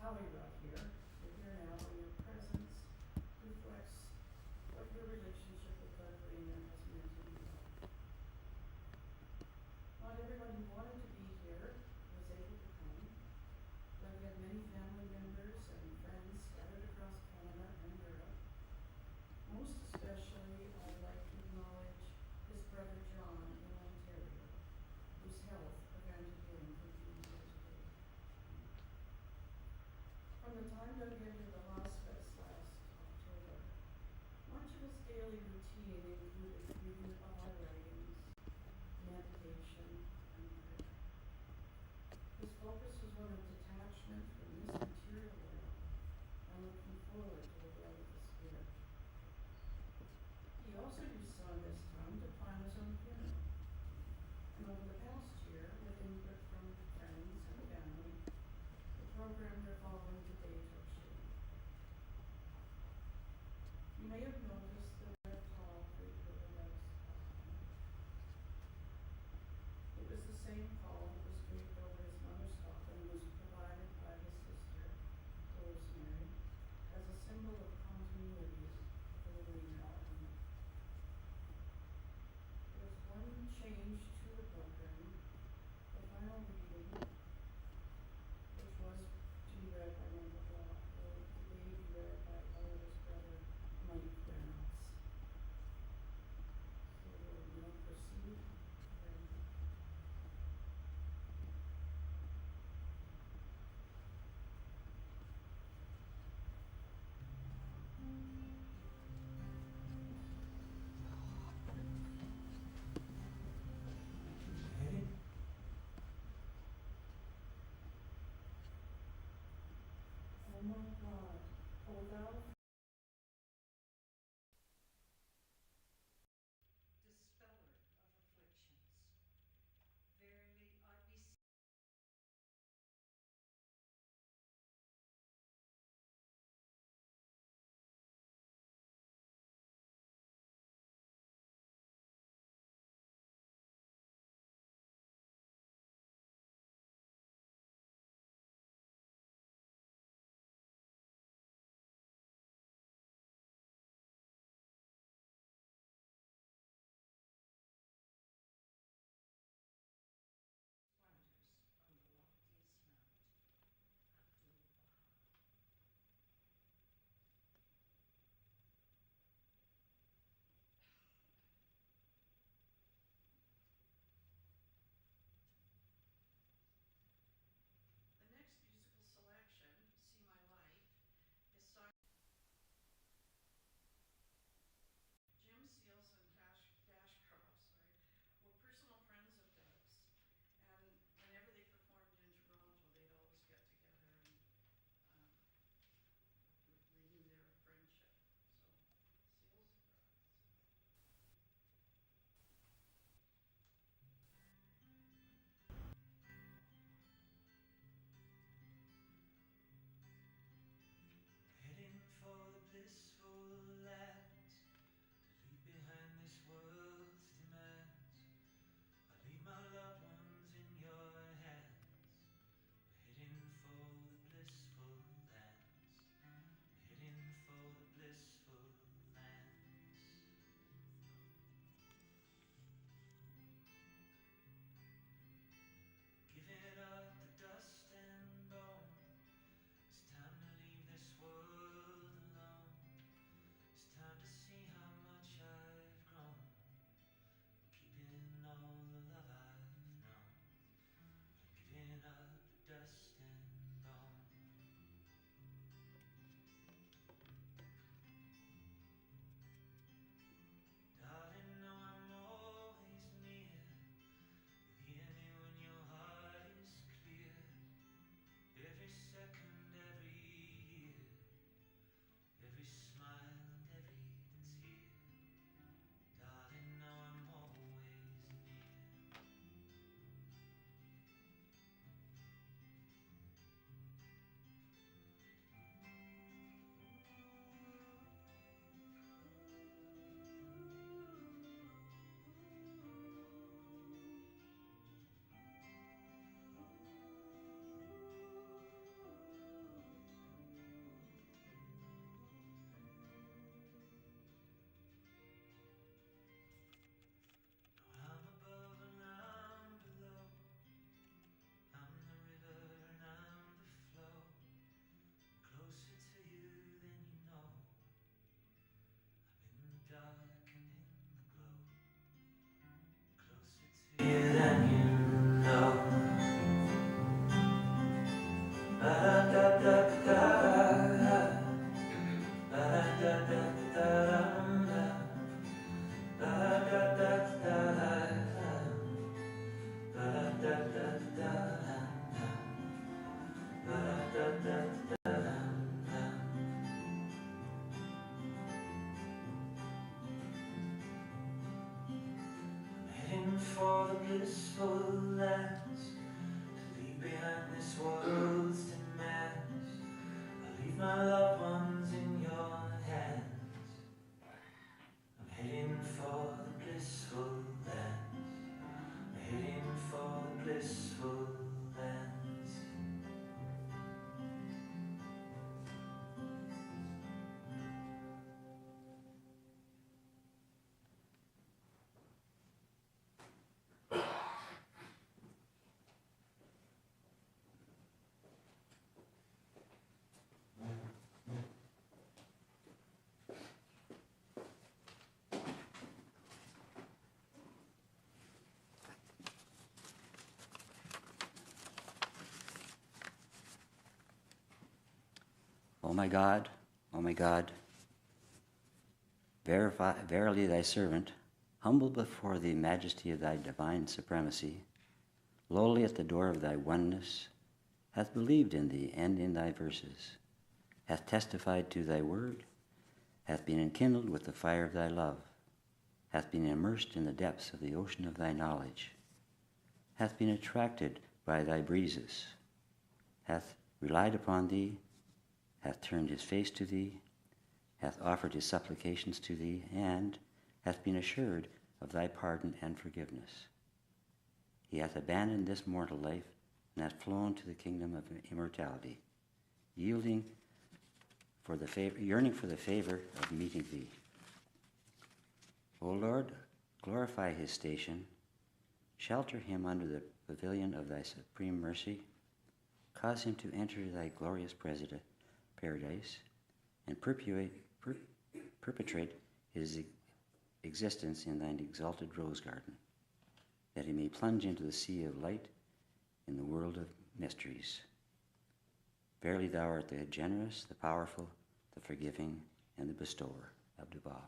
how we got here. We're here now, and your presence reflects what your relationship with God Raynor has meant to you. Not everybody who wanted to be here was able to come, but we had many family members and friends scattered across Canada and Europe. Most especially, I'd like to acknowledge his brother John in Ontario, whose health prevented him from being here today. From the time that he entered the hospice last October, much of his daily routine included reading the Bible writings, meditation, and prayer. His focus was one of detachment from this material world and looking forward to the world of the Spirit. He also used some of this time to plan his own funeral. And over the past year, with input from friends and family, the program you're following today took shape. You may have noticed the red towel draped over Rev's coffin. It was the same pall that was draped over his mother's coffin and was provided by his sister, Rosemary, as a symbol of continuity for the Raynor family. There was one change to the program, the final reading, which was to be read by Mother Law, or today be read by Oliver's brother, Mike Brown. for the blissful lands, to leave behind this world's demands. I leave my loved ones in your hands. I'm heading for the blissful lands. I'm heading for the blissful lands. O my God, verily thy servant, humble before the majesty of thy divine supremacy, lowly at the door of thy oneness, hath believed in thee and in thy verses, hath testified to thy word, hath been enkindled with the fire of thy love, hath been immersed in the depths of the ocean of thy knowledge, hath been attracted by thy breezes, hath relied upon thee, hath turned his face to thee, hath offered his supplications to thee, and hath been assured of thy pardon and forgiveness. He hath abandoned this mortal life, and hath flown to the kingdom of immortality, yearning for the favor of meeting thee. O Lord, glorify his station, shelter him under the pavilion of thy supreme mercy, cause him to enter thy glorious paradise, and perpetrate his existence in thine exalted rose garden, that he may plunge into the sea of light in the world of mysteries. Verily thou art the generous, the powerful, the forgiving, and the bestower of Dubai.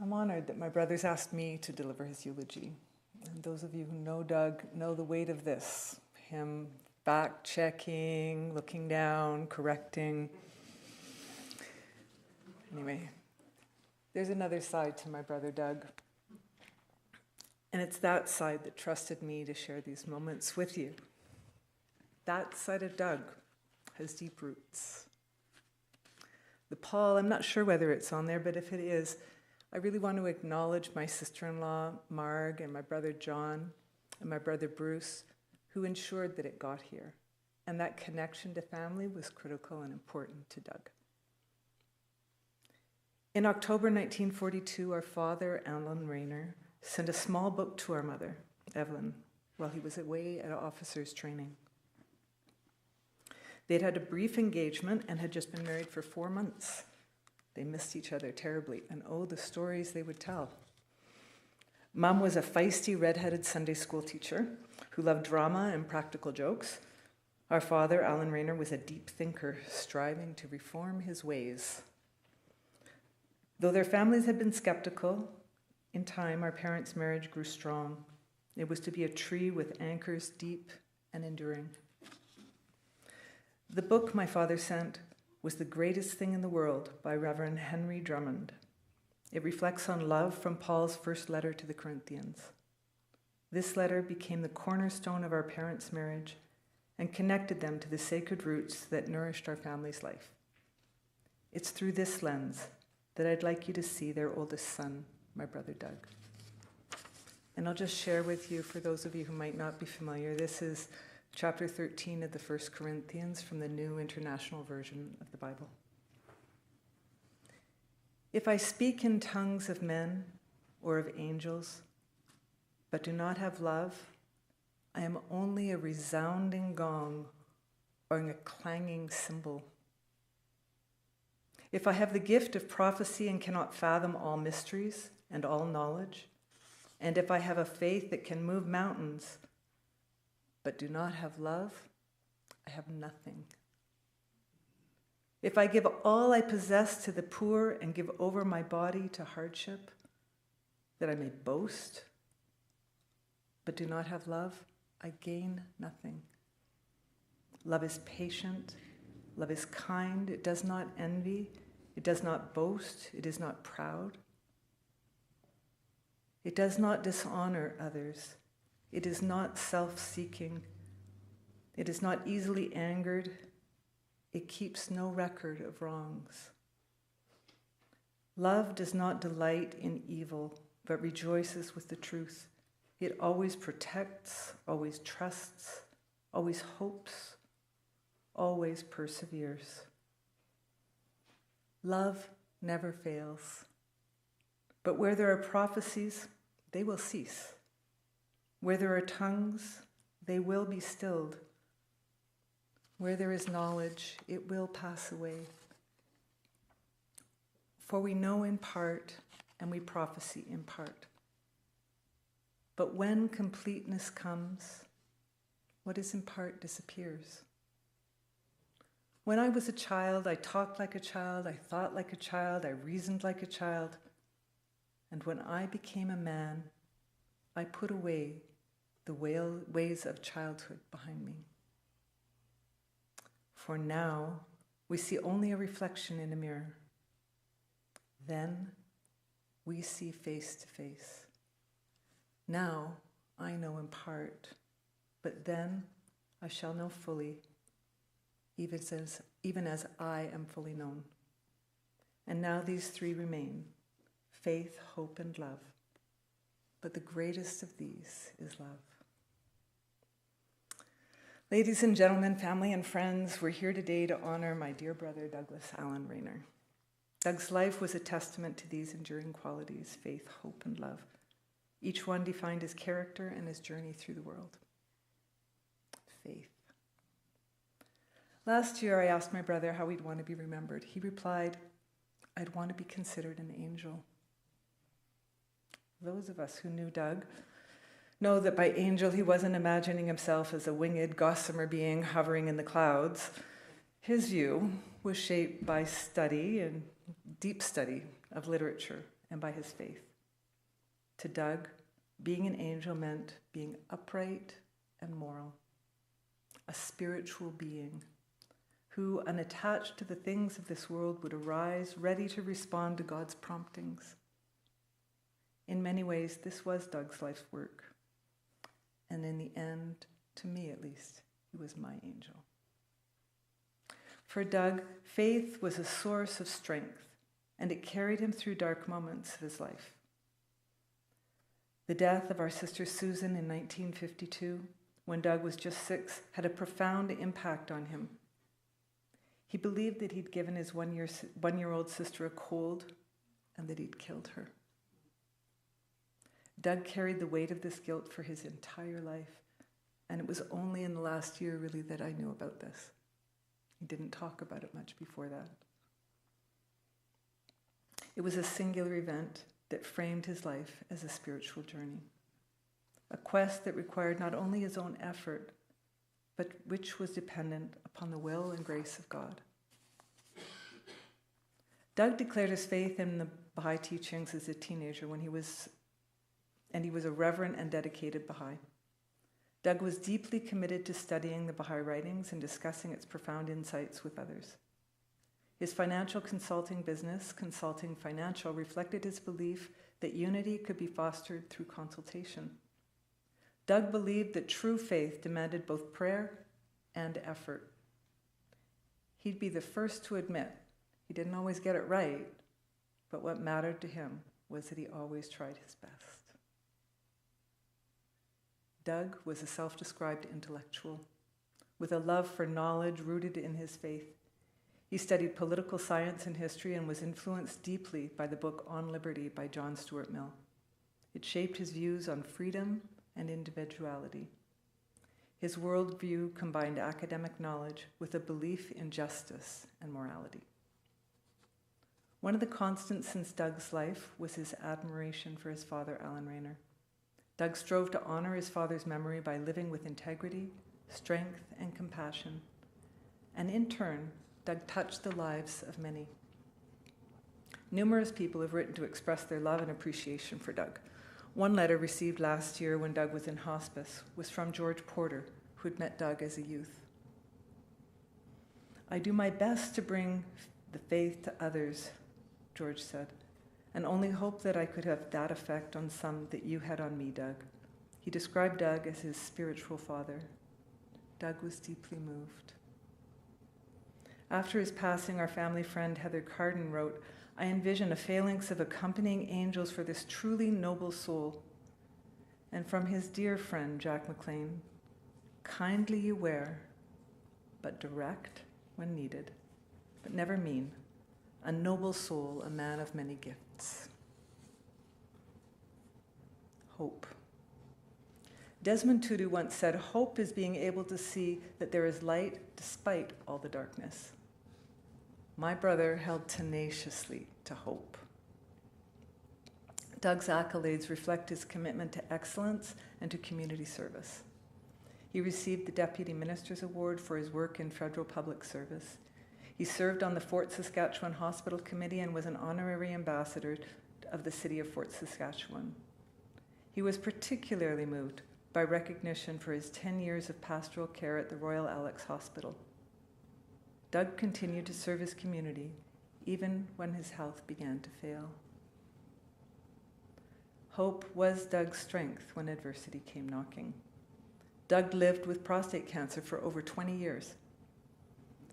I'm honored that my brothers asked me to deliver his eulogy. And those of you who know Doug know the weight of this. Him fact-checking, looking down, correcting. Anyway, there's another side to my brother Doug. And it's that side that trusted me to share these moments with you. That side of Doug has deep roots. The Paul, I'm not sure whether it's on there, but if it is, I really want to acknowledge my sister-in-law, Marg, and my brother John, and my brother Bruce, who ensured that it got here. And that connection to family was critical and important to Doug. In October 1942, our father, Alan Raynor, sent a small book to our mother, Evelyn, while he was away at officers' training. They'd had a brief engagement and had just been married for 4 months. They missed each other terribly, and oh, the stories they would tell. Mom was a feisty, red-headed Sunday school teacher who loved drama and practical jokes. Our father, Alan Raynor, was a deep thinker, striving to reform his ways. Though their families had been skeptical, in time our parents' marriage grew strong. It was to be a tree with anchors deep and enduring. The book my father sent was The Greatest Thing in the World by Reverend Henry Drummond. It reflects on love from Paul's first letter to the Corinthians. This letter became the cornerstone of our parents' marriage and connected them to the sacred roots that nourished our family's life. It's through this lens that I'd like you to see their oldest son, my brother Doug. And I'll just share with you, for those of you who might not be familiar, this is chapter 13 of the 1 Corinthians from the New International Version of the Bible. If I speak in tongues of men or of angels, but do not have love, I am only a resounding gong or a clanging cymbal. If I have the gift of prophecy and cannot fathom all mysteries and all knowledge, and if I have a faith that can move mountains, but do not have love, I have nothing. If I give all I possess to the poor and give over my body to hardship, that I may boast, but do not have love, I gain nothing. Love is patient, love is kind, it does not envy, it does not boast, it is not proud. It does not dishonor others. It is not self-seeking. It is not easily angered. It keeps no record of wrongs. Love does not delight in evil, but rejoices with the truth. It always protects, always trusts, always hopes, always perseveres. Love never fails. But where there are prophecies, they will cease. Where there are tongues, they will be stilled. Where there is knowledge, it will pass away. For we know in part, and we prophesy in part. But when completeness comes, what is in part disappears. When I was a child, I talked like a child, I thought like a child, I reasoned like a child. And when I became a man, I put away the ways of childhood behind me. For now, we see only a reflection in a mirror. Then we see face to face. Now I know in part, but then I shall know fully, even as I am fully known. And now these three remain: faith, hope, and love. But the greatest of these is love. Ladies and gentlemen, family and friends, we're here today to honor my dear brother, Douglas Allen Raynor. Doug's life was a testament to these enduring qualities: faith, hope, and love. Each one defined his character and his journey through the world. Faith. Last year, I asked my brother how he'd want to be remembered. He replied, "I'd want to be considered an angel." Those of us who knew Doug know that by angel he wasn't imagining himself as a winged gossamer being hovering in the clouds. His view was shaped by study and deep study of literature and by his faith. To Doug, being an angel meant being upright and moral, a spiritual being who, unattached to the things of this world, would arise ready to respond to God's promptings. In In many ways, this was Doug's life's work. And in the end, to me at least, he was my angel. For Doug, faith was a source of strength, and it carried him through dark moments of his life. The death of our sister Susan in 1952, when Doug was just 6, had a profound impact on him. He believed that he'd given his one-year-old sister a cold and that he'd killed her. Doug carried the weight of this guilt for his entire life, and it was only in the last year, really, that I knew about this. He didn't talk about it much before that. It was a singular event that framed his life as a spiritual journey, a quest that required not only his own effort, but which was dependent upon the will and grace of God. Doug declared his faith in the Baha'i teachings as a teenager he was a reverent and dedicated Baha'i. Doug was deeply committed to studying the Baha'i writings and discussing its profound insights with others. His financial consulting business, Consulting Financial, reflected his belief that unity could be fostered through consultation. Doug believed that true faith demanded both prayer and effort. He'd be the first to admit he didn't always get it right, but what mattered to him was that he always tried his best. Doug was a self-described intellectual with a love for knowledge rooted in his faith. He studied political science and history and was influenced deeply by the book On Liberty by John Stuart Mill. It shaped his views on freedom and individuality. His worldview combined academic knowledge with a belief in justice and morality. One of the constants in Doug's life was his admiration for his father, Alan Raynor. Doug strove to honor his father's memory by living with integrity, strength, and compassion. And in turn, Doug touched the lives of many. Numerous people have written to express their love and appreciation for Doug. One letter received last year when Doug was in hospice was from George Porter, who had met Doug as a youth. "I do my best to bring the faith to others," George said, "and only hope that I could have that effect on some that you had on me, Doug." He described Doug as his spiritual father. Doug was deeply moved. After his passing, our family friend Heather Carden wrote, "I envision a phalanx of accompanying angels for this truly noble soul." And from his dear friend Jack McLean, "Kindly you wear, but direct when needed, but never mean. A noble soul, a man of many gifts." Hope. Desmond Tutu once said, "Hope is being able to see that there is light despite all the darkness." My brother held tenaciously to hope. Doug's accolades reflect his commitment to excellence and to community service. He received the Deputy Minister's Award for his work in federal public service. He served on the Fort Saskatchewan Hospital Committee and was an honorary ambassador of the city of Fort Saskatchewan. He was particularly moved by recognition for his 10 years of pastoral care at the Royal Alex Hospital. Doug continued to serve his community even when his health began to fail. Hope was Doug's strength when adversity came knocking. Doug lived with prostate cancer for over 20 years.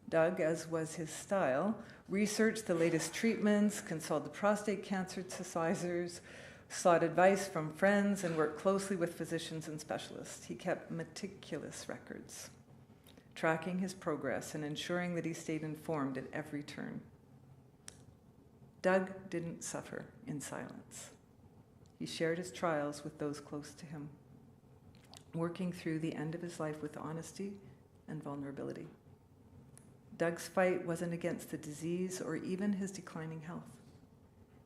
Doug, as was his style, researched the latest treatments, consulted prostate cancer decisors, sought advice from friends, and worked closely with physicians and specialists. He kept meticulous records, tracking his progress and ensuring that he stayed informed at every turn. Doug didn't suffer in silence. He shared his trials with those close to him, working through the end of his life with honesty and vulnerability. Doug's fight wasn't against the disease or even his declining health.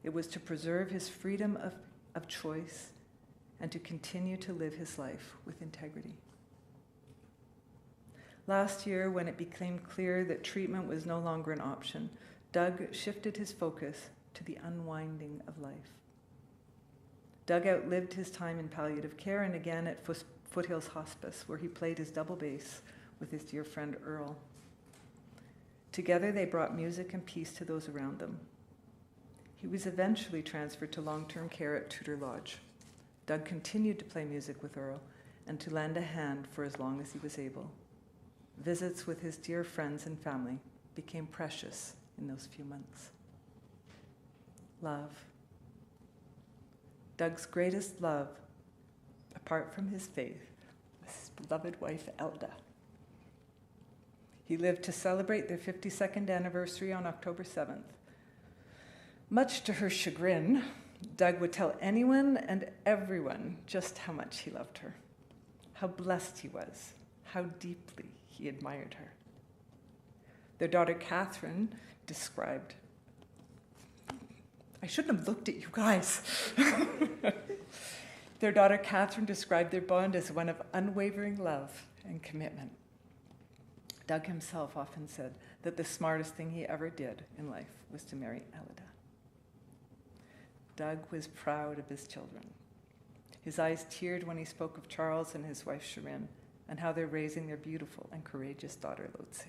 It was to preserve his freedom of choice and to continue to live his life with integrity. Last year, when it became clear that treatment was no longer an option, Doug shifted his focus to the unwinding of life. Doug outlived his time in palliative care and again at Foothills Hospice, where he played his double bass with his dear friend Earl. Together, they brought music and peace to those around them. He was eventually transferred to long-term care at Tudor Lodge. Doug continued to play music with Earl and to lend a hand for as long as he was able. Visits with his dear friends and family became precious in those few months. Love. Doug's greatest love, apart from his faith, was his beloved wife, Elda. He lived to celebrate their 52nd anniversary on October 7th. Much to her chagrin, Doug would tell anyone and everyone just how much he loved her, how blessed he was, how deeply he admired her. Their daughter Catherine described, I shouldn't have looked at you guys. Their daughter Catherine described their bond as one of unwavering love and commitment. Doug himself often said that the smartest thing he ever did in life was to marry Elida. Doug was proud of his children. His eyes teared when he spoke of Charles and his wife Shirin and how they're raising their beautiful and courageous daughter Lotse.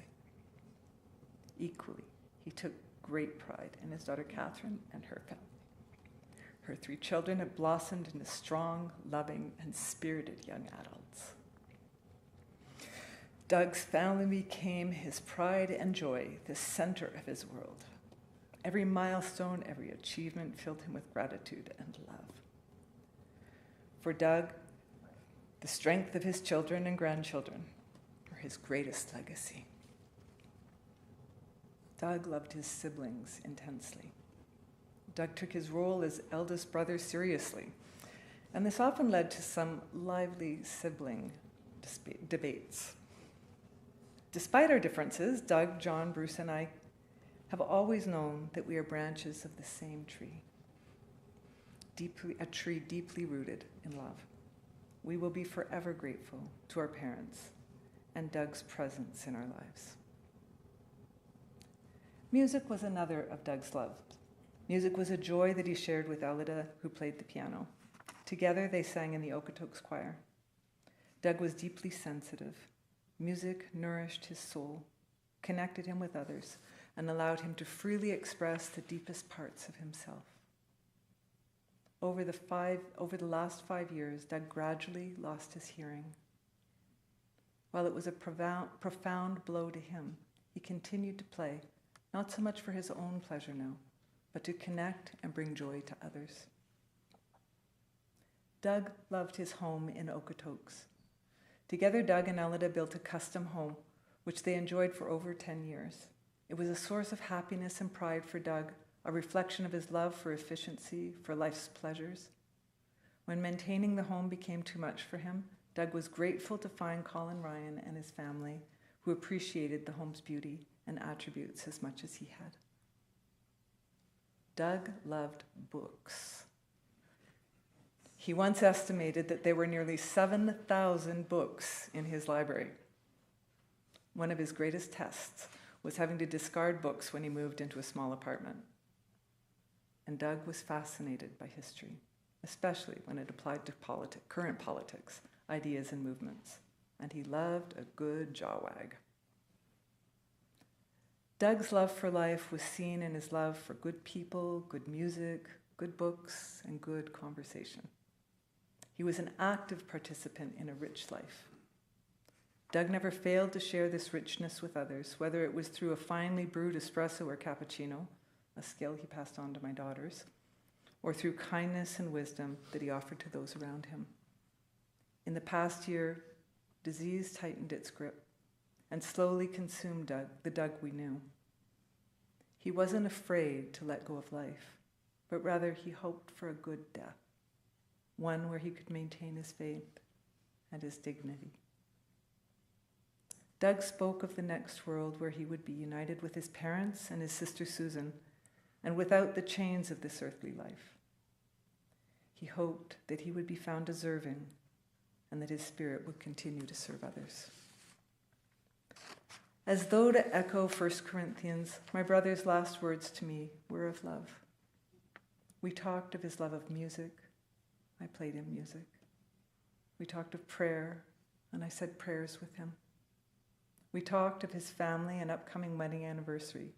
Equally, he took great pride in his daughter Catherine and her family. Her 3 children had blossomed into strong, loving, and spirited young adults. Doug's family became his pride and joy, the center of his world. Every milestone, every achievement filled him with gratitude and love. For Doug, the strength of his children and grandchildren were his greatest legacy. Doug loved his siblings intensely. Doug took his role as eldest brother seriously, and this often led to some lively sibling debates. Despite our differences, Doug, John, Bruce, and I have always known that we are branches of the same tree, a tree deeply rooted in love. We will be forever grateful to our parents and Doug's presence in our lives. Music was another of Doug's loves. Music was a joy that he shared with Elida, who played the piano. Together, they sang in the Okotoks choir. Doug was deeply sensitive. Music nourished his soul, connected him with others, and allowed him to freely express the deepest parts of himself. Over the last 5 years, Doug gradually lost his hearing. While it was a profound blow to him, he continued to play, not so much for his own pleasure now, but to connect and bring joy to others. Doug loved his home in Okotoks. Together, Doug and Elida built a custom home, which they enjoyed for over 10 years. It was a source of happiness and pride for Doug, a reflection of his love for efficiency, for life's pleasures. When maintaining the home became too much for him, Doug was grateful to find Colin Ryan and his family, who appreciated the home's beauty and attributes as much as he had. Doug loved books. He once estimated that there were nearly 7,000 books in his library. One of his greatest tests was having to discard books when he moved into a small apartment. And Doug was fascinated by history, especially when it applied to current politics, ideas, and movements. And he loved a good jawwag. Doug's love for life was seen in his love for good people, good music, good books, and good conversation. He was an active participant in a rich life. Doug never failed to share this richness with others, whether it was through a finely brewed espresso or cappuccino, a skill he passed on to my daughters, or through kindness and wisdom that he offered to those around him. In the past year, disease tightened its grip and slowly consumed Doug, the Doug we knew. He wasn't afraid to let go of life, but rather he hoped for a good death, one where he could maintain his faith and his dignity. Doug spoke of the next world where he would be united with his parents and his sister Susan, and without the chains of this earthly life. He hoped that he would be found deserving and that his spirit would continue to serve others. As though to echo 1 Corinthians, my brother's last words to me were of love. We talked of his love of music. I played him music. We talked of prayer, and I said prayers with him. We talked of his family and upcoming wedding anniversary.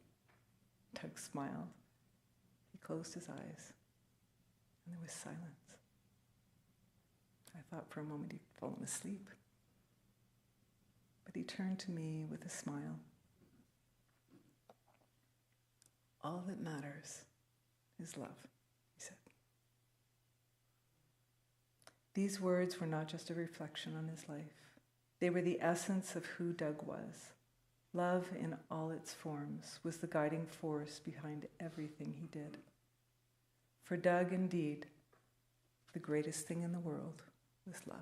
Doug smiled. He closed his eyes, and there was silence. I thought for a moment he'd fallen asleep. But he turned to me with a smile. All that matters is love, he said. These words were not just a reflection on his life. They were the essence of who Doug was. Love in all its forms was the guiding force behind everything he did. For Doug, indeed, the greatest thing in the world was love.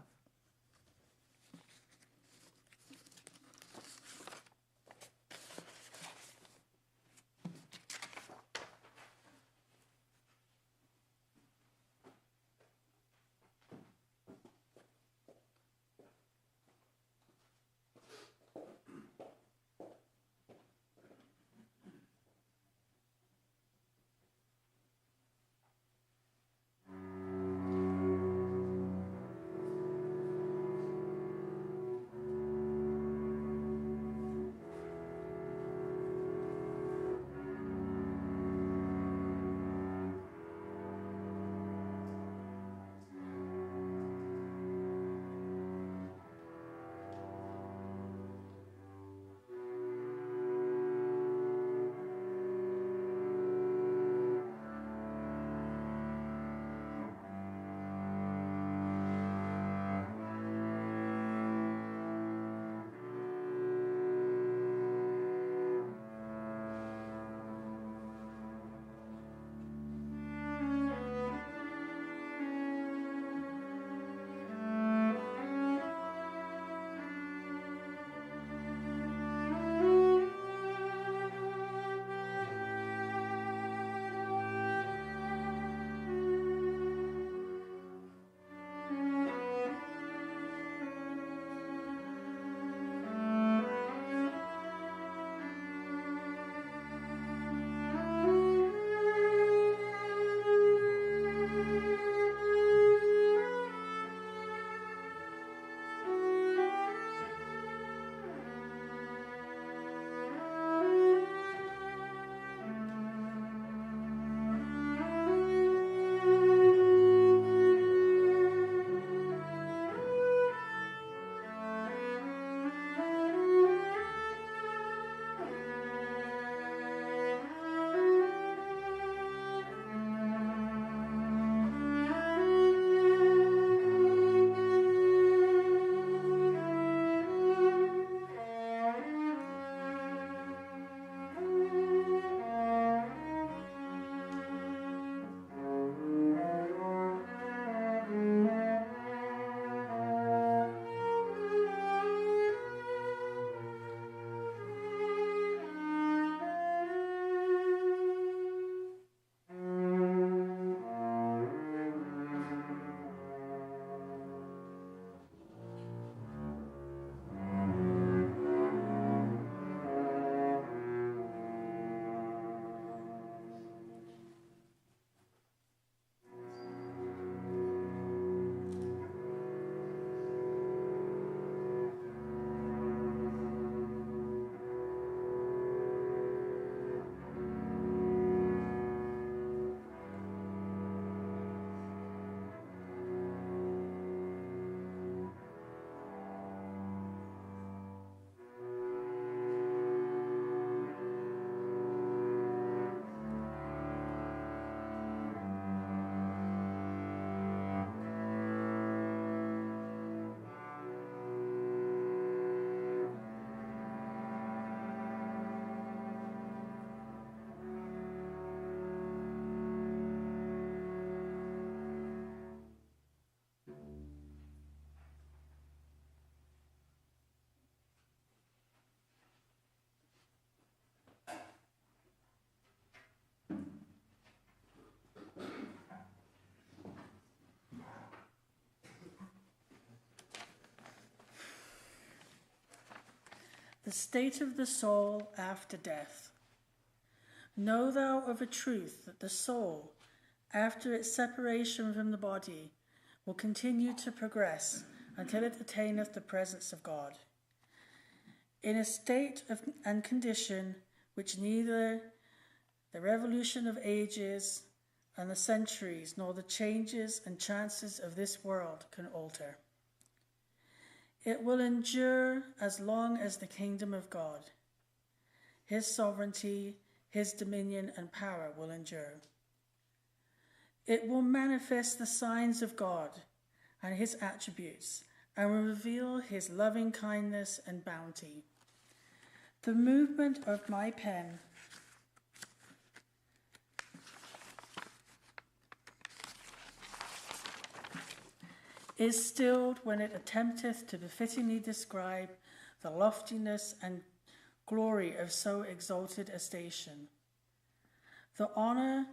The state of the soul after death. Know thou of a truth that the soul, after its separation from the body, will continue to progress until it attaineth the presence of God. In a state and condition which neither the revolution of ages and the centuries, nor the changes and chances of this world can alter. It will endure as long as the kingdom of God. His sovereignty, his dominion and power will endure. It will manifest the signs of God and his attributes and will reveal his loving kindness and bounty. The movement of my pen is stilled when it attempteth to befittingly describe the loftiness and glory of so exalted a station. The honour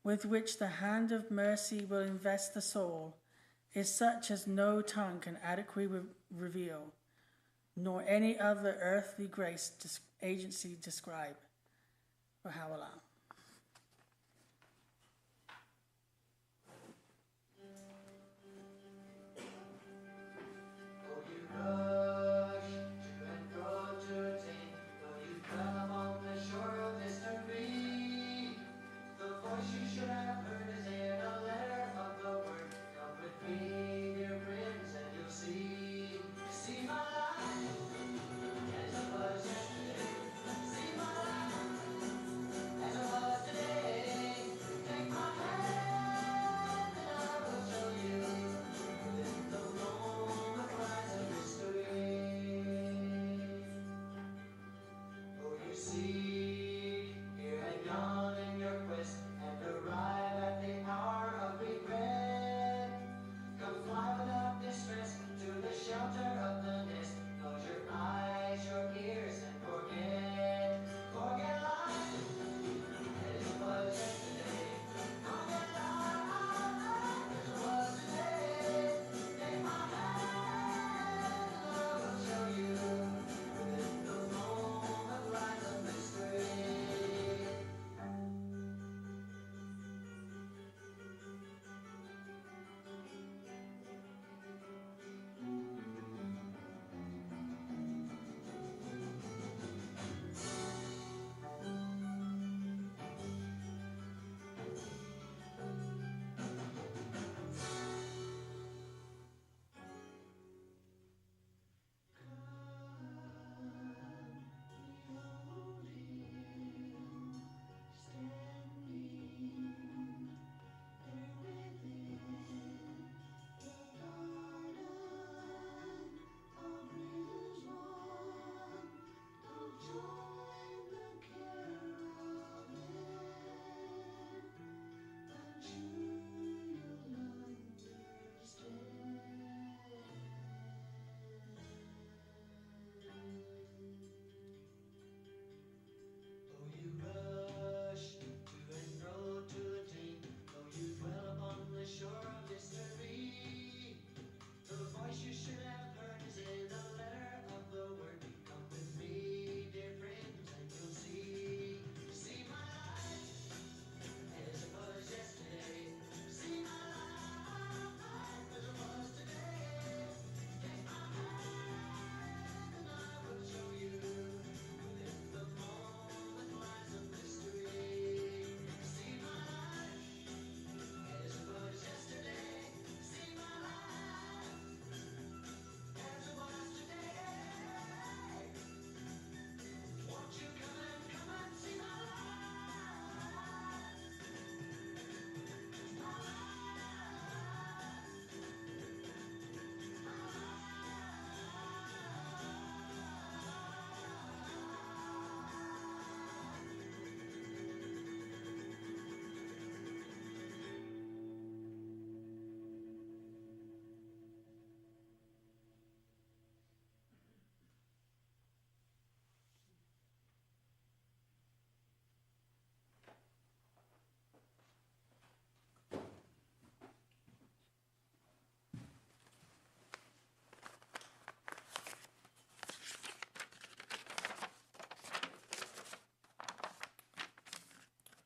with which the hand of mercy will invest the soul is such as no tongue can adequately reveal, nor any other earthly grace agency describe. Baha'u'llah.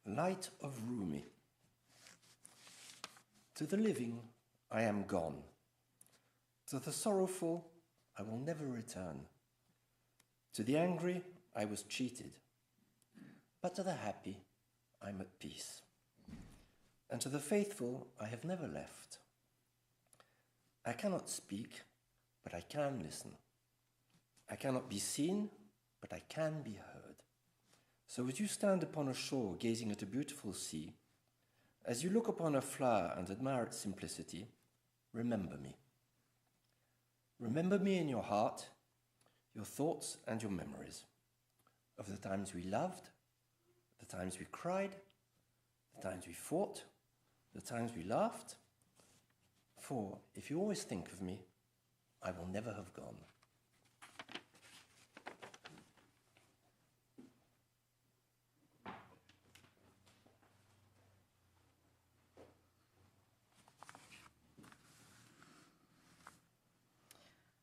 Night of Rumi. To the living I am gone. To the sorrowful I will never return. To the angry I was cheated. But to the happy I'm at peace. and to the faithful I have never left. I cannot speak, but I can listen. I cannot be seen, but I can be heard. So as you stand upon a shore gazing at a beautiful sea, as you look upon a flower and admire its simplicity, remember me. Remember me in your heart, your thoughts and your memories, of the times we loved, the times we cried, the times we fought, the times we laughed. For if you always think of me, I will never have gone.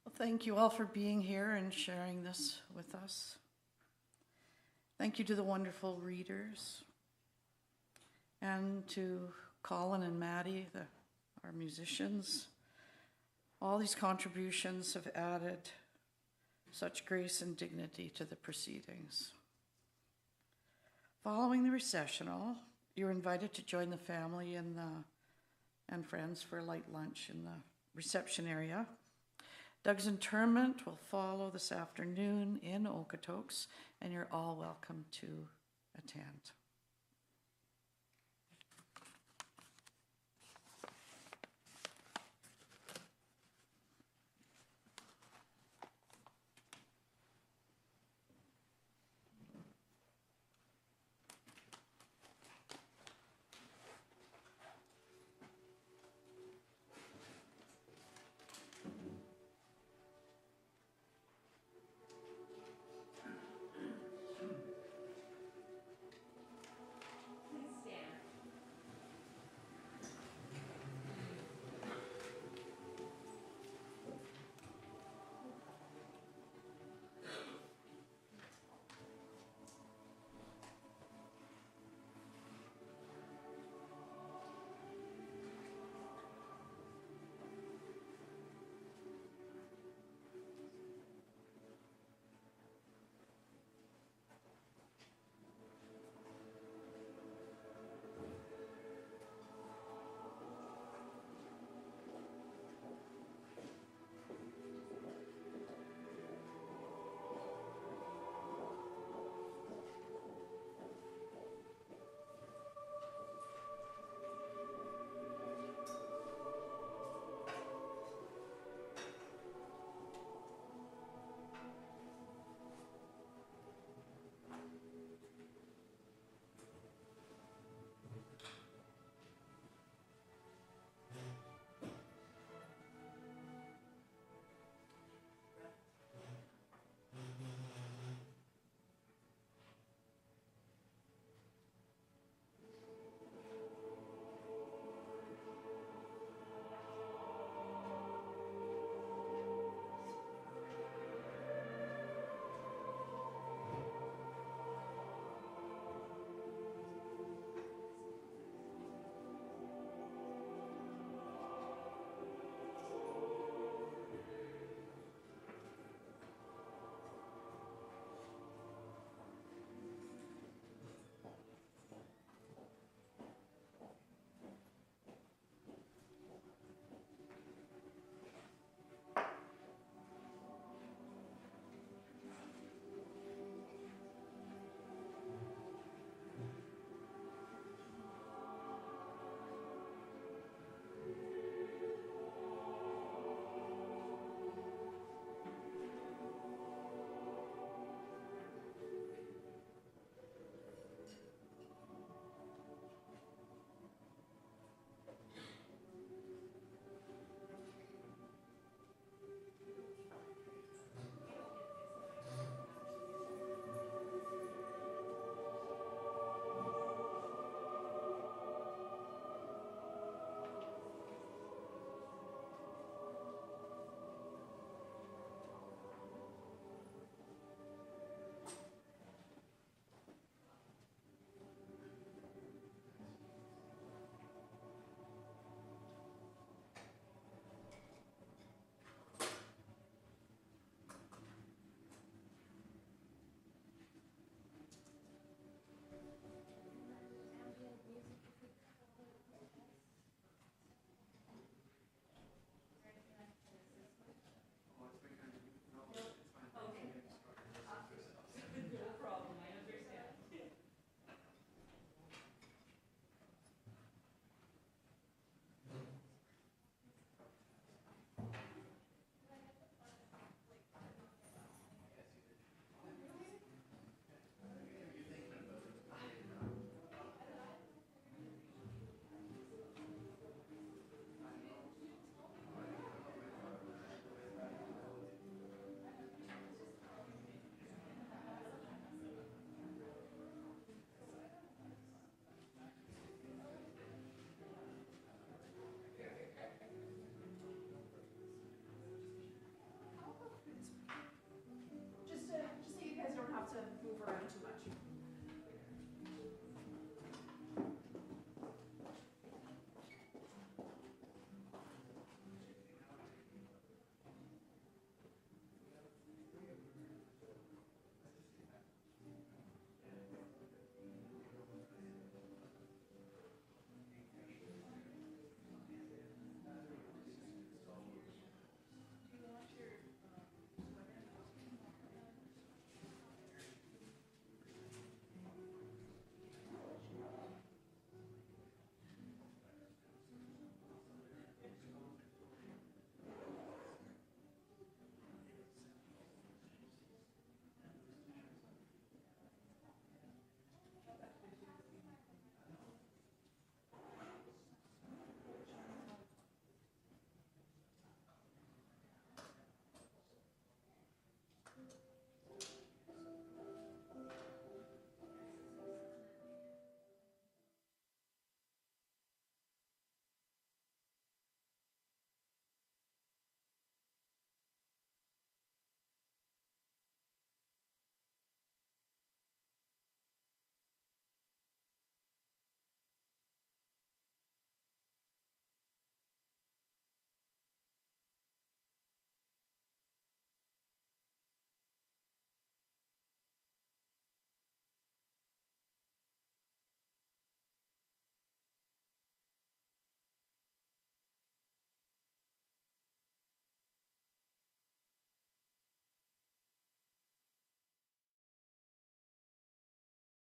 Well, thank you all for being here and sharing this with us. Thank you to the wonderful readers and to Colin and Maddie, our musicians. All these contributions have added such grace and dignity to the proceedings. Following the recessional, you're invited to join the family and friends for a light lunch in the reception area. Doug's interment will follow this afternoon in Okotoks, and you're all welcome to attend.